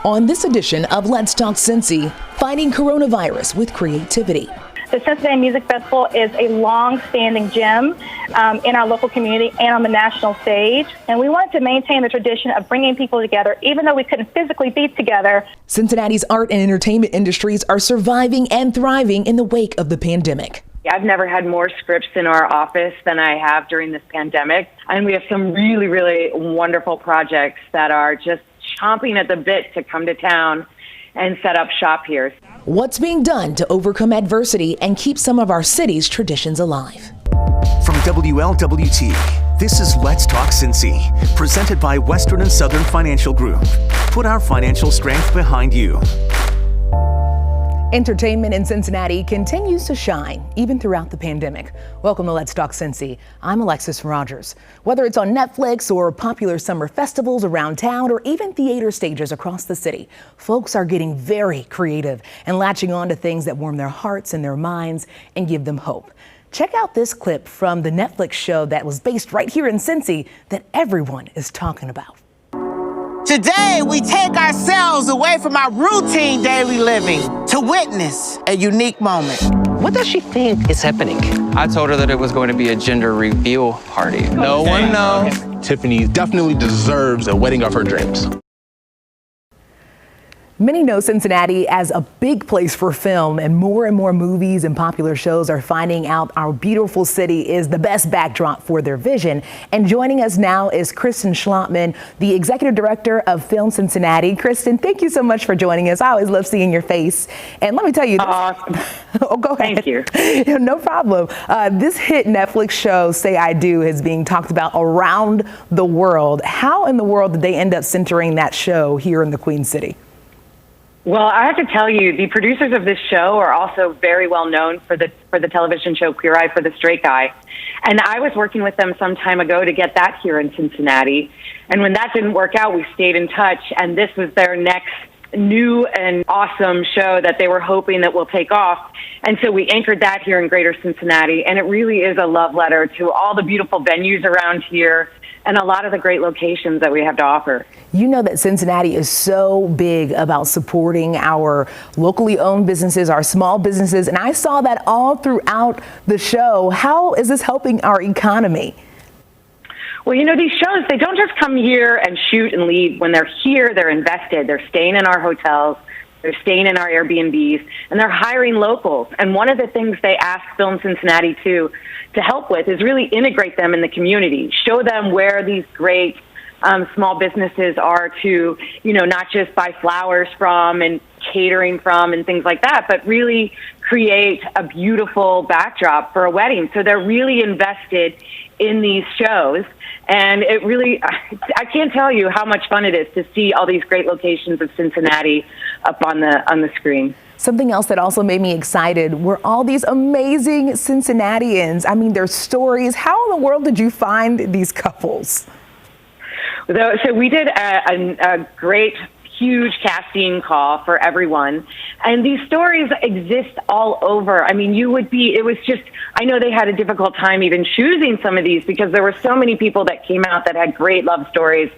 On this edition of Let's Talk Cincy, fighting coronavirus with creativity. The Cincinnati Music Festival is a long-standing gem in our local community and on the national stage. And we wanted to maintain the tradition of bringing people together, even though we couldn't physically be together. Cincinnati's art and entertainment industries are surviving and thriving in the wake of the pandemic. I've never had more scripts in our office than I have during this pandemic. And we have some really, really wonderful projects that are just chomping at the bit to come to town and set up shop here. What's being done to overcome adversity and keep some of our city's traditions alive? From WLWT, this is Let's Talk Cincy, presented by Western and Southern Financial Group. Put our financial strength behind you. Entertainment in Cincinnati continues to shine, even throughout the pandemic. Welcome to Let's Talk Cincy. I'm Alexis Rogers. Whether it's on Netflix or popular summer festivals around town or even theater stages across the city, folks are getting very creative and latching on to things that warm their hearts and their minds and give them hope. Check out this clip from the Netflix show that was based right here in Cincy that everyone is talking about. Today, we take ourselves away from our routine daily living to witness a unique moment. What does she think is happening? I told her that it was going to be a gender reveal party. No one knows. Tiffany definitely deserves a wedding of her dreams. Many know Cincinnati as a big place for film, and more movies and popular shows are finding out our beautiful city is the best backdrop for their vision. And joining us now is Kristen Schlottman, the Executive Director of Film Cincinnati. Kristen, thank you so much for joining us. I always love seeing your face. And let me tell you this. Awesome. Oh, go ahead. Thank you. No problem. This hit Netflix show, Say I Do, is being talked about around the world. How in the world did they end up centering that show here in the Queen City? Well, I have to tell you, the producers of this show are also very well known for the television show Queer Eye for the Straight Guy. And I was working with them some time ago to get that here in Cincinnati. And when that didn't work out, we stayed in touch. And this was their next new and awesome show that they were hoping that will take off. And so we anchored that here in Greater Cincinnati. And it really is a love letter to all the beautiful venues around here and a lot of the great locations that we have to offer. You know that Cincinnati is so big about supporting our locally owned businesses, our small businesses, and I saw that all throughout the show. How is this helping our economy? Well, you know, these shows, they don't just come here and shoot and leave. When they're here, they're invested. They're staying in our hotels. They're staying in our Airbnbs, and they're hiring locals. And one of the things they ask Film Cincinnati to help with is really integrate them in the community, show them where these great small businesses are to, you know, not just buy flowers from and catering from and things like that, but really create a beautiful backdrop for a wedding. So they're really invested in these shows. And it really, I can't tell you how much fun it is to see all these great locations of Cincinnati up on the screen. Something else that also made me excited were all these amazing Cincinnatians. I mean, their stories. How in the world did you find these couples? So we did a great, huge casting call for everyone. And these stories exist all over. I mean, it was just, I know they had a difficult time even choosing some of these because there were so many people that came out that had great love stories.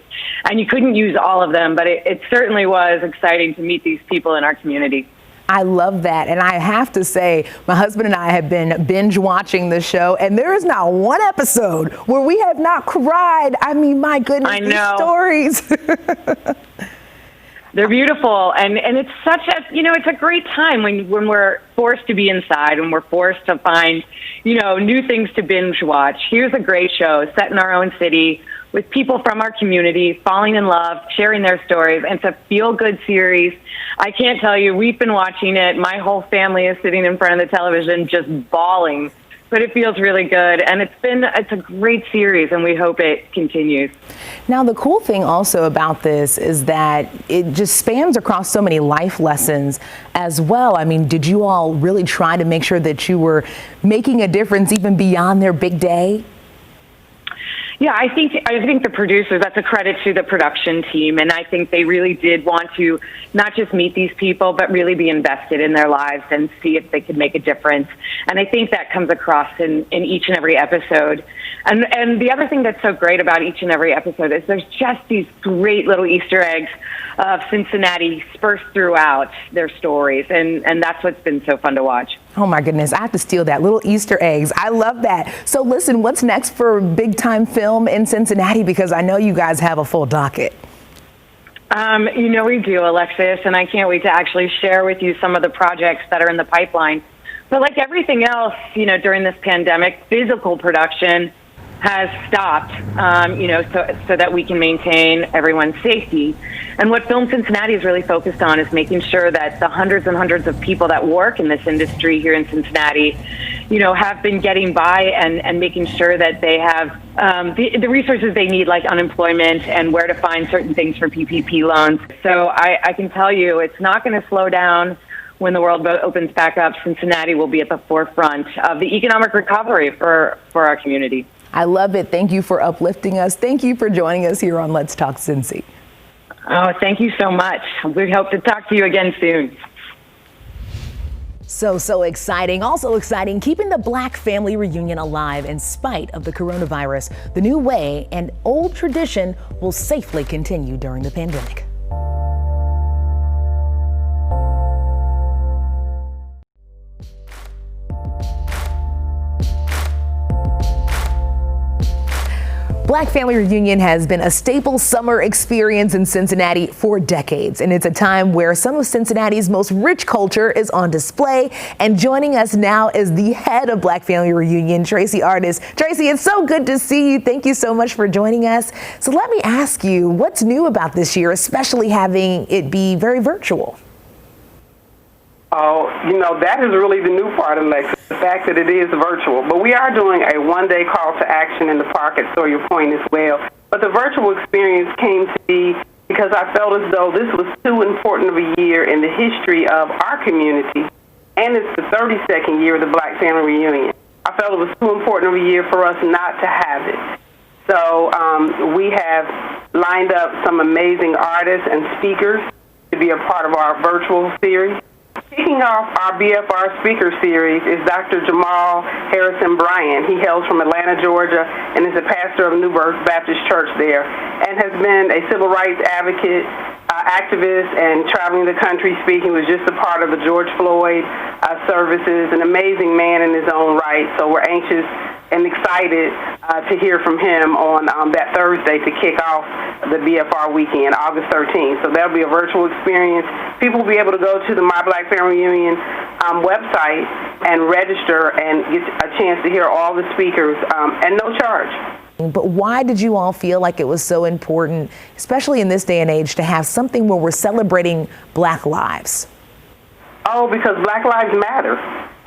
And you couldn't use all of them, but it certainly was exciting to meet these people in our community. I love that. And I have to say, my husband and I have been binge watching the show, and there is not one episode where we have not cried. I mean, my goodness, I know. These stories. They're beautiful. And it's such a, you know, it's a great time when we're forced to be inside, when we're forced to find, you know, new things to binge watch. Here's a great show set in our own city with people from our community falling in love, sharing their stories. And it's a feel-good series. I can't tell you, we've been watching it. My whole family is sitting in front of the television just bawling. But it feels really good, and it's a great series, and we hope it continues. Now, the cool thing also about this is that it just spans across so many life lessons as well. I mean, did you all really try to make sure that you were making a difference even beyond their big day? Yeah, I think the producers, that's a credit to the production team, and I think they really did want to not just meet these people, but really be invested in their lives and see if they could make a difference. And I think that comes across in each and every episode. And the other thing that's so great about each and every episode is there's just these great little Easter eggs of Cincinnati dispersed throughout their stories, and that's what's been so fun to watch. Oh my goodness, I have to steal that. Little Easter eggs. I love that. So listen, what's next for big time film in Cincinnati? Because I know you guys have a full docket. We do, Alexis, and I can't wait to actually share with you some of the projects that are in the pipeline. But like everything else, during this pandemic, physical production has stopped, so that we can maintain everyone's safety. And what Film Cincinnati is really focused on is making sure that the hundreds and hundreds of people that work in this industry here in Cincinnati, have been getting by and making sure that they have the resources they need, like unemployment and where to find certain things for PPP loans. So I can tell you it's not going to slow down. When the world opens back up, Cincinnati will be at the forefront of the economic recovery for our community. I love it. Thank you for uplifting us. Thank you for joining us here on Let's Talk Cincy. Oh, thank you so much. We hope to talk to you again soon. So exciting. Also exciting, keeping the Black family reunion alive in spite of the coronavirus. The new way and old tradition will safely continue during the pandemic. Black Family Reunion has been a staple summer experience in Cincinnati for decades, and it's a time where some of Cincinnati's most rich culture is on display. And joining us now is the head of Black Family Reunion, Tracy Artis. Tracy, it's so good to see you. Thank you so much for joining us. So let me ask you, what's new about this year, especially having it be very virtual? Oh, that is really the new part, Alexa, the fact that it is virtual. But we are doing a one-day call to action in the park at Sawyer Point as well. But the virtual experience came to be because I felt as though this was too important of a year in the history of our community, and it's the 32nd year of the Black Family Reunion. I felt it was too important of a year for us not to have it. So we have lined up some amazing artists and speakers to be a part of our virtual series. Kicking off our BFR speaker series is Dr. Jamal Harrison Bryan. He hails from Atlanta, Georgia, and is a pastor of New Birth Baptist Church there, and has been a civil rights advocate, activist, and traveling the country speaking. Was just a part of the George Floyd services, an amazing man in his own right. So we're anxious and excited to hear from him on that Thursday to kick off the BFR weekend, August 13th. So that'll be a virtual experience. People will be able to go to the My Black Family Reunion website and register and get a chance to hear all the speakers and no charge. But why did you all feel like it was so important, especially in this day and age, to have something where we're celebrating Black lives? Oh, because Black lives matter.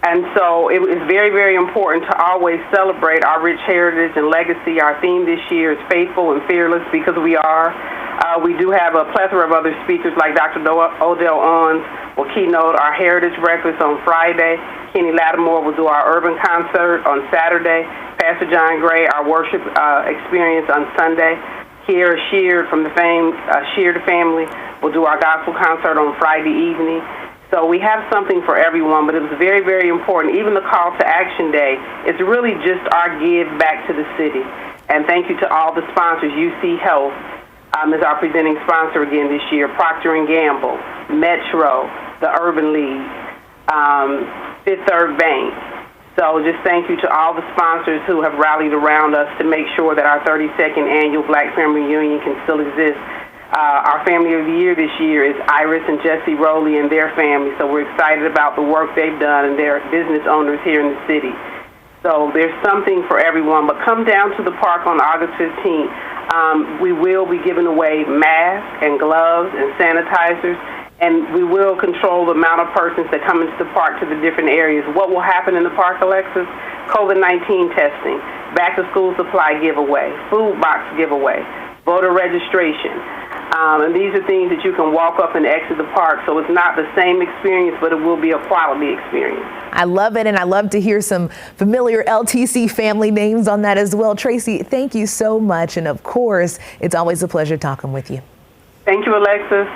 And so it is very, very important to always celebrate our rich heritage and legacy. Our theme this year is faithful and fearless, because we are. We do have a plethora of other speakers, like Dr. Odell Owens will keynote our Heritage Breakfast on Friday. Kenny Lattimore will do our urban concert on Saturday. Pastor John Gray, our worship experience on Sunday. Kiera Sheard from the famed Sheard family will do our gospel concert on Friday evening. So we have something for everyone, but it was very, very important. Even the call to action day is really just our give back to the city. And thank you to all the sponsors. UC Health is our presenting sponsor again this year. Procter & Gamble, Metro, the Urban League, Fifth Third Bank. So just thank you to all the sponsors who have rallied around us to make sure that our 32nd annual Black Family Reunion can still exist. Our Family of the Year this year is Iris and Jesse Rowley and their family, so we're excited about the work they've done, and they're business owners here in the city. So there's something for everyone, but come down to the park on August 15th. We will be giving away masks and gloves and sanitizers, and we will control the amount of persons that come into the park to the different areas. What will happen in the park, Alexis? COVID-19 testing, back-to-school supply giveaway, food box giveaway, voter registration, And these are things that you can walk up and exit the park. So it's not the same experience, but it will be a quality experience. I love it, and I love to hear some familiar LTC family names on that as well. Tracy, thank you so much, and of course, it's always a pleasure talking with you. Thank you, Alexis.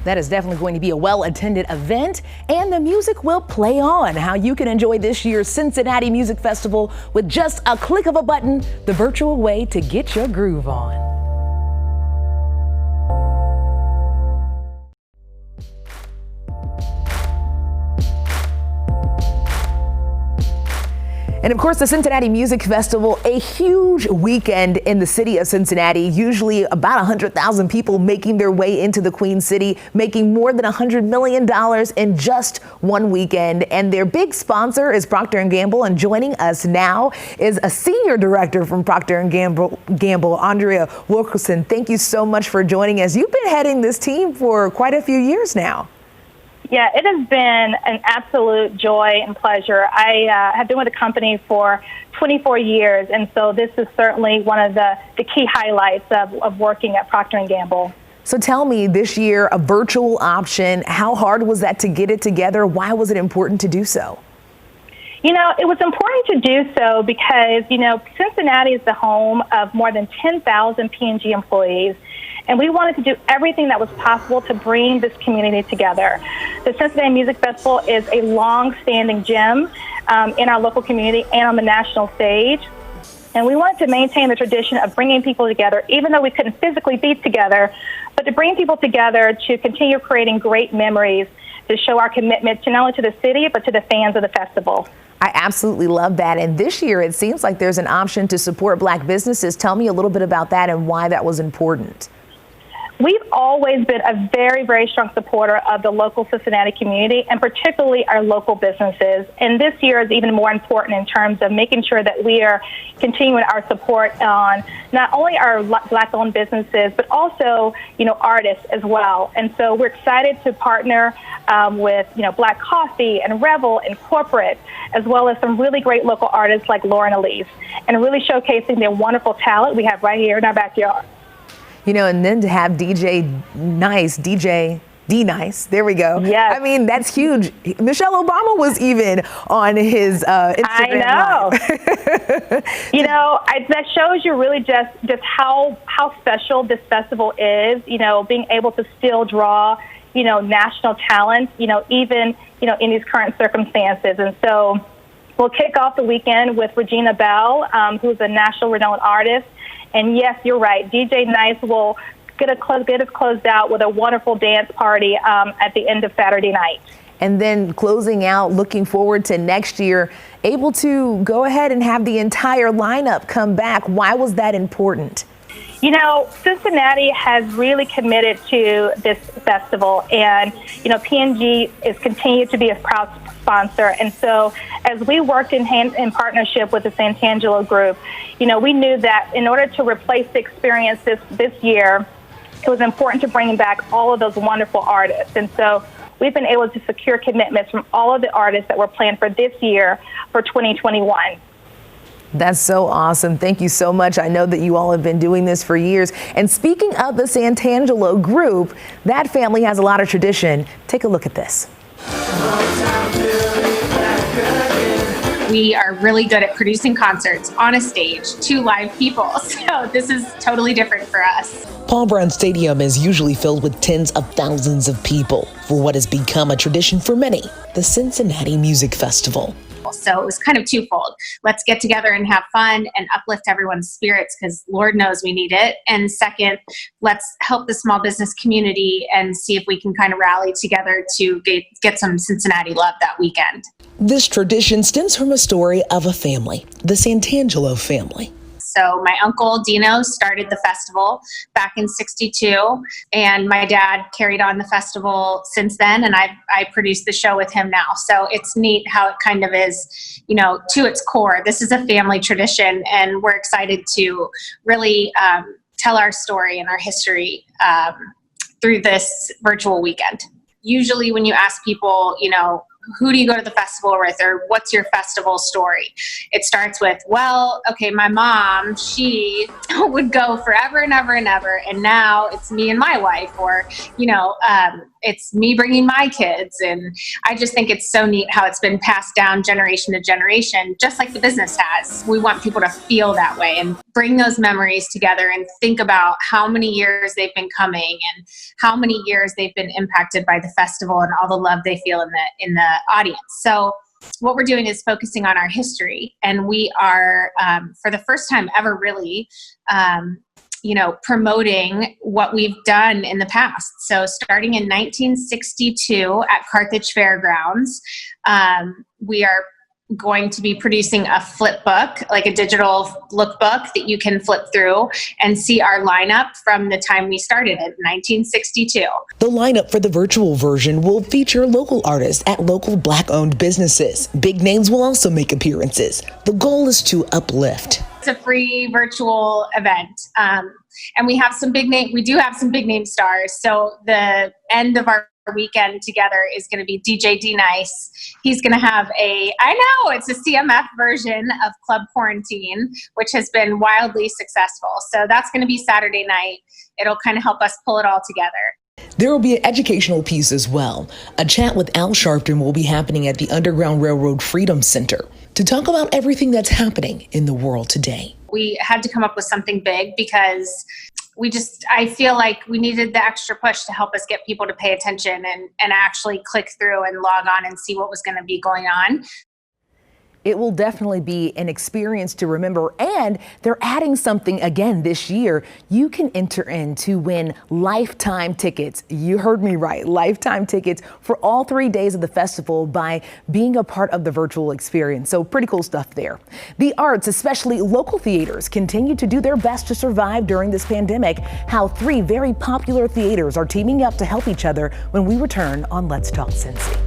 That is definitely going to be a well-attended event, and the music will play on. How you can enjoy this year's Cincinnati Music Festival with just a click of a button, the virtual way to get your groove on. And of course, the Cincinnati Music Festival, a huge weekend in the city of Cincinnati, usually about 100,000 people making their way into the Queen City, making more than $100 million in just one weekend. And their big sponsor is Procter & Gamble. And joining us now is a senior director from Procter & Gamble, Andrea Wilkerson. Thank you so much for joining us. You've been heading this team for quite a few years now. Yeah, it has been an absolute joy and pleasure. I have been with the company for 24 years, and so this is certainly one of the key highlights of working at Procter & Gamble. So tell me, this year, a virtual option, how hard was that to get it together? Why was it important to do so? You know, it was important to do so because, you know, Cincinnati is the home of more than 10,000 P&G employees. And we wanted to do everything that was possible to bring this community together. The Cincinnati Music Festival is a long-standing gem in our local community and on the national stage. And we wanted to maintain the tradition of bringing people together, even though we couldn't physically be together, but to bring people together to continue creating great memories, to show our commitment to not only to the city, but to the fans of the festival. I absolutely love that. And this year, it seems like there's an option to support Black businesses. Tell me a little bit about that and why that was important. We've always been a very, very strong supporter of the local Cincinnati community and particularly our local businesses. And this year is even more important in terms of making sure that we are continuing our support on not only our Black-owned businesses, but also, you know, artists as well. And so we're excited to partner with, you know, Black Coffee and Revel and Corporate, as well as some really great local artists like Lauren Elise, and really showcasing the wonderful talent we have right here in our backyard. You know, and then to have DJ D-Nice, there we go. Yes. I mean, that's huge. Michelle Obama was even on his Instagram Live. You know, that shows you really just how special this festival is, you know, being able to still draw, you know, national talent, you know, even, you know, in these current circumstances. And so we'll kick off the weekend with Regina Bell, who's a national renowned artist. And yes, you're right. DJ Nice will get us closed out with a wonderful dance party at the end of Saturday night. And then closing out, looking forward to next year, able to go ahead and have the entire lineup come back. Why was that important? You know, Cincinnati has really committed to this festival, and, you know, P&G is continued to be a proud sponsor. And so as we worked in partnership with the Santangelo Group, you know, we knew that in order to replace the experience this year, it was important to bring back all of those wonderful artists. And so we've been able to secure commitments from all of the artists that were planned for this year for 2021. That's so awesome. Thank you so much. I know that you all have been doing this for years. And speaking of the Santangelo Group, that family has a lot of tradition. Take a look at this. We are really good at producing concerts on a stage to live people. So this is totally different for us. Paul Brown Stadium is usually filled with tens of thousands of people for what has become a tradition for many, the Cincinnati Music Festival. So it was kind of twofold. Let's get together and have fun and uplift everyone's spirits because Lord knows we need it. And second, let's help the small business community and see if we can kind of rally together to get some Cincinnati love that weekend. This tradition stems from a story of a family, the Santangelo family. So my uncle Dino started the festival back in '62, and my dad carried on the festival since then, and I produced the show with him now. So it's neat how it kind of is, you know, to its core. This is a family tradition, and we're excited to really tell our story and our history through this virtual weekend. Usually when you ask people, you know, who do you go to the festival with, or what's your festival story? It starts with, well, okay, my mom, she would go forever and ever and ever, and now it's me and my wife, or, it's me bringing my kids. And I just think it's so neat how it's been passed down generation to generation, just like the business has. We want people to feel that way and bring those memories together and think about how many years they've been coming and how many years they've been impacted by the festival and all the love they feel in the audience. So what we're doing is focusing on our history, and we are, for the first time ever, really, promoting what we've done in the past. So starting in 1962 at Carthage Fairgrounds, we are going to be producing a flip book, like a digital lookbook that you can flip through and see our lineup from the time we started in 1962. The lineup for the virtual version will feature local artists at local Black-owned businesses. Big names will also make appearances. The goal is to uplift. It's a free virtual event. And we have some big name stars. So the end of our weekend together is going to be DJ D-Nice. He's going to have it's a CMF version of Club Quarantine, which has been wildly successful. So that's going to be Saturday night. It'll kind of help us pull it all together. There will be an educational piece as well. A chat with Al Sharpton will be happening at the Underground Railroad Freedom Center to talk about everything that's happening in the world today. We had to come up with something big because I feel like we needed the extra push to help us get people to pay attention and actually click through and log on and see what was going to be going on. It will definitely be an experience to remember, and they're adding something again this year. You can enter in to win lifetime tickets. You heard me right, lifetime tickets for all 3 days of the festival by being a part of the virtual experience. So pretty cool stuff there. The arts, especially local theaters, continue to do their best to survive during this pandemic. How 3 very popular theaters are teaming up to help each other when we return on Let's Talk Cincy.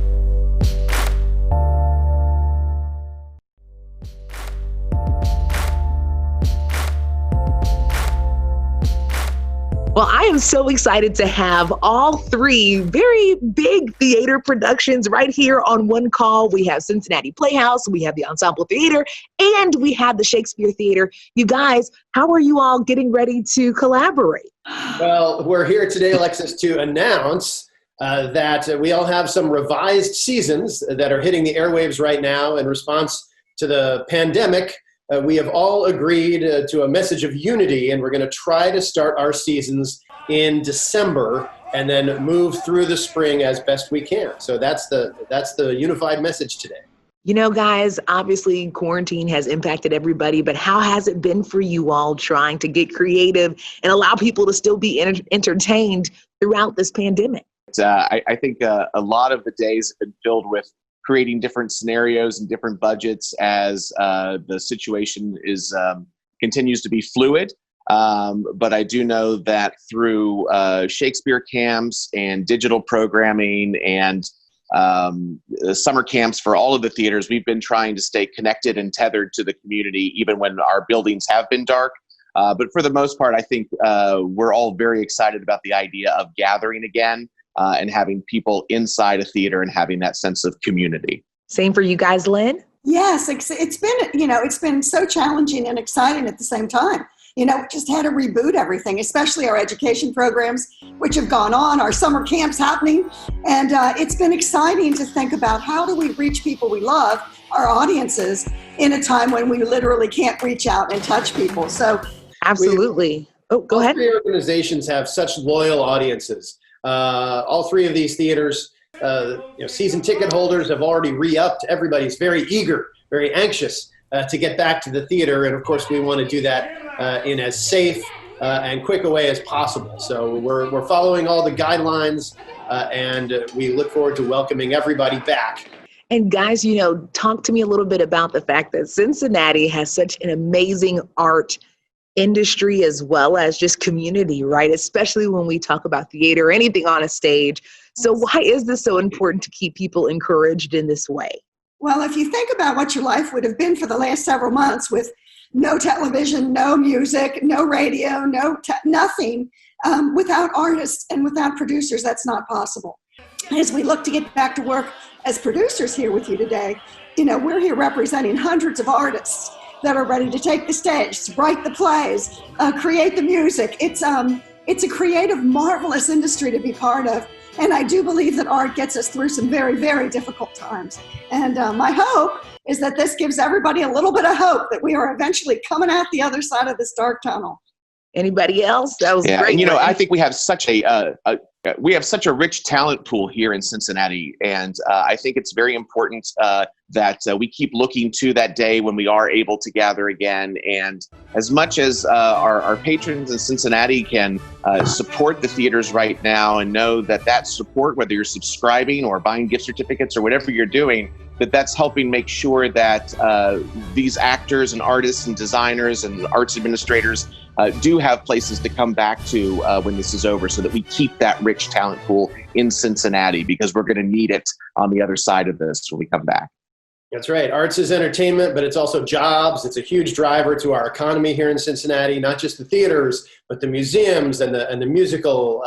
Well, I am so excited to have all 3 very big theater productions right here on one call. We have Cincinnati Playhouse, we have the Ensemble Theater, and we have the Shakespeare Theater. You guys, how are you all getting ready to collaborate? Well, we're here today, Alexis, to announce that we all have some revised seasons that are hitting the airwaves right now in response to the pandemic. We have all agreed to a message of unity, and we're going to try to start our seasons in December and then move through the spring as best we can. So that's the unified message today. You know, guys, obviously quarantine has impacted everybody, but how has it been for you all trying to get creative and allow people to still be entertained throughout this pandemic? I think a lot of the days have been filled with creating different scenarios and different budgets as the situation continues to be fluid. But I do know that through Shakespeare camps and digital programming and summer camps for all of the theaters, we've been trying to stay connected and tethered to the community, even when our buildings have been dark. But for the most part, I think we're all very excited about the idea of gathering again. And having people inside a theater and having that sense of community. Same for you guys, Lynn? Yes, it's been so challenging and exciting at the same time. We just had to reboot everything, especially our education programs, which have gone on, our summer camps happening. And it's been exciting to think about how do we reach people we love, our audiences, in a time when we literally can't reach out and touch people. So absolutely. Go ahead. All 3 organizations have such loyal audiences. All 3 of these theaters, season ticket holders have already re-upped. Everybody's very eager, very anxious to get back to the theater. And of course, we want to do that in as safe and quick a way as possible. So we're following all the guidelines and we look forward to welcoming everybody back. And guys, talk to me a little bit about the fact that Cincinnati has such an amazing art industry as well as just community, right? Especially when we talk about theater or anything on a stage. So why is this so important to keep people encouraged in this way? Well, if you think about what your life would have been for the last several months with no television, no music, no radio, nothing, without artists and without producers, that's not possible. as we look to get back to work as producers here with you today, you know, we're here representing hundreds of artists that are ready to take the stage, write the plays, create the music. It's a creative, marvelous industry to be part of. And I do believe that art gets us through some very, very difficult times. And my hope is that this gives everybody a little bit of hope that we are eventually coming out the other side of this dark tunnel. Anybody else? That was yeah, great. And, you know, I think we have such a rich talent pool here in Cincinnati, and I think it's very important that we keep looking to that day when we are able to gather again. And as much as our patrons in Cincinnati can support the theaters right now, and know that support, whether you're subscribing or buying gift certificates or whatever you're doing, that's helping make sure that these actors and artists and designers and arts administrators do have places to come back to when this is over, so that we keep that rich talent pool in Cincinnati, because we're going to need it on the other side of this when we come back. That's right. Arts is entertainment, but it's also jobs. It's a huge driver to our economy here in Cincinnati, not just the theaters, but the museums and the musical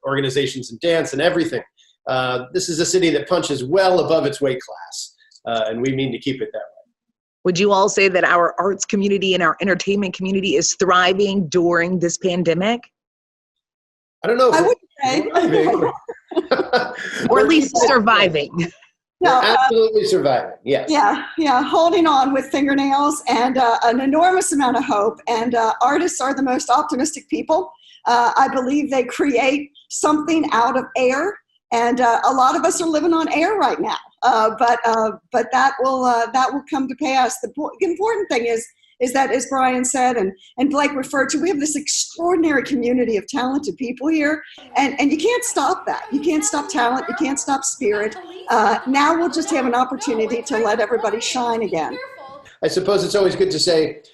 organizations and dance and everything. This is a city that punches well above its weight class, and we mean to keep it that way. Would you all say that our arts community and our entertainment community is thriving during this pandemic? I don't know. I would say. Or at least surviving. No, absolutely surviving, yes. Yeah, holding on with fingernails and an enormous amount of hope. And artists are the most optimistic people. I believe they create something out of air. And a lot of us are living on air right now, but that will come to pass. The important thing is that, as Brian said and Blake referred to, we have this extraordinary community of talented people here, and you can't stop that. You can't stop talent. You can't stop spirit. Now we'll just have an opportunity to let everybody shine again. I suppose it's always good to say,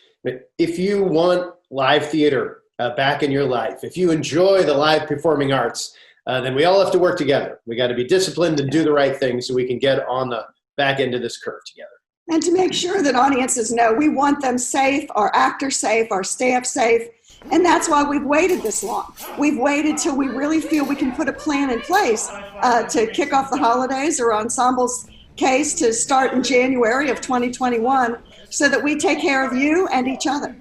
if you want live theater back in your life, if you enjoy the live performing arts, then we all have to work together. We got to be disciplined and do the right thing so we can get on the back end of this curve together. And to make sure that audiences know we want them safe, our actors safe, our staff safe. And that's why we've waited this long. We've waited till we really feel we can put a plan in place to kick off the holidays, or Ensemble's case to start in January of 2021, so that we take care of you and each other.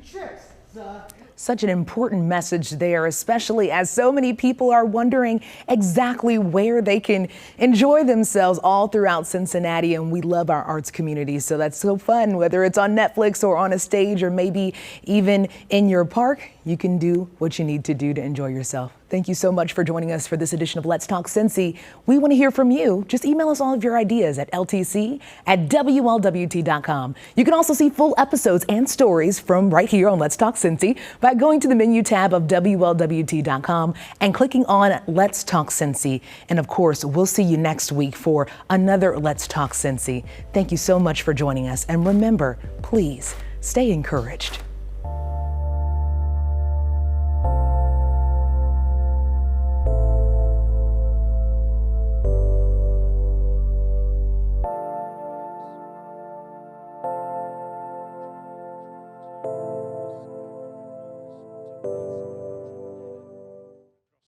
Such an important message there, especially as so many people are wondering exactly where they can enjoy themselves all throughout Cincinnati. And we love our arts community, so that's so fun. Whether it's on Netflix or on a stage or maybe even in your park, you can do what you need to do to enjoy yourself. Thank you so much for joining us for this edition of Let's Talk Cincy. We want to hear from you. Just email us all of your ideas at ltc@WLWT.com. You can also see full episodes and stories from right here on Let's Talk Cincy by going to the menu tab of WLWT.com and clicking on Let's Talk Cincy. And of course, we'll see you next week for another Let's Talk Cincy. Thank you so much for joining us. And remember, please stay encouraged.